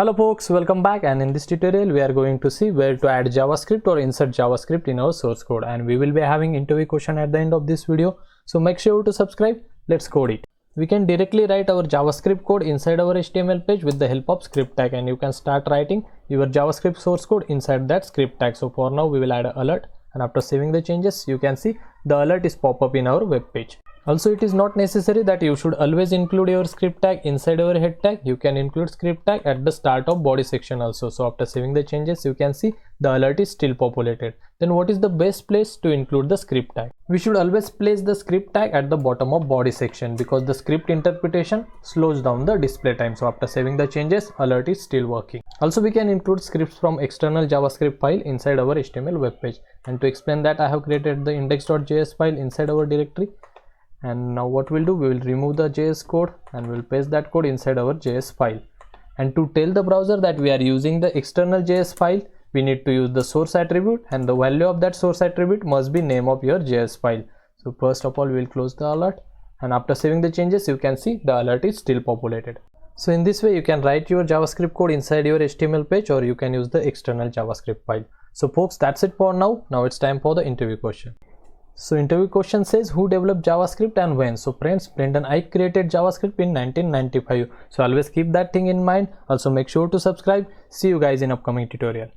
Hello folks, welcome back, and in this tutorial we are going to see where to add JavaScript or insert JavaScript in our source code, and we will be having interview question at the end of this video, so make sure to subscribe. Let's code it. We can directly write our JavaScript code inside our HTML page with the help of script tag, and you can start writing your JavaScript source code inside that script tag. So for now we will add an alert, and after saving the changes you can see the alert is pop up in our web page. Also, it is not necessary that you should always include your script tag inside our head tag. You can include script tag at the start of body section also. So after saving the changes you can see the alert is still populated. Then what is the best place to include the script tag? We should always place the script tag at the bottom of body section because the script interpretation slows down the display time. So after saving the changes, alert is still working. Also, we can include scripts from external JavaScript file inside our HTML web page. And to explain that, I have created the index.js file inside our directory. And now what we'll do, we will remove the JS code and we'll paste that code inside our JS file. And to tell the browser that we are using the external JS file, we need to use the source attribute, and the value of that source attribute must be name of your JS file. So first of all we'll close the alert, and after saving the changes you can see the alert is still populated. So in this way you can write your JavaScript code inside your HTML page, or you can use the external JavaScript file. So folks, that's it for now. Now it's time for the interview question. So interview question says, who developed JavaScript and when? So friends, Brendan Eich created JavaScript in 1995. So always keep that thing in mind. Also make sure to subscribe. See you guys in upcoming tutorial.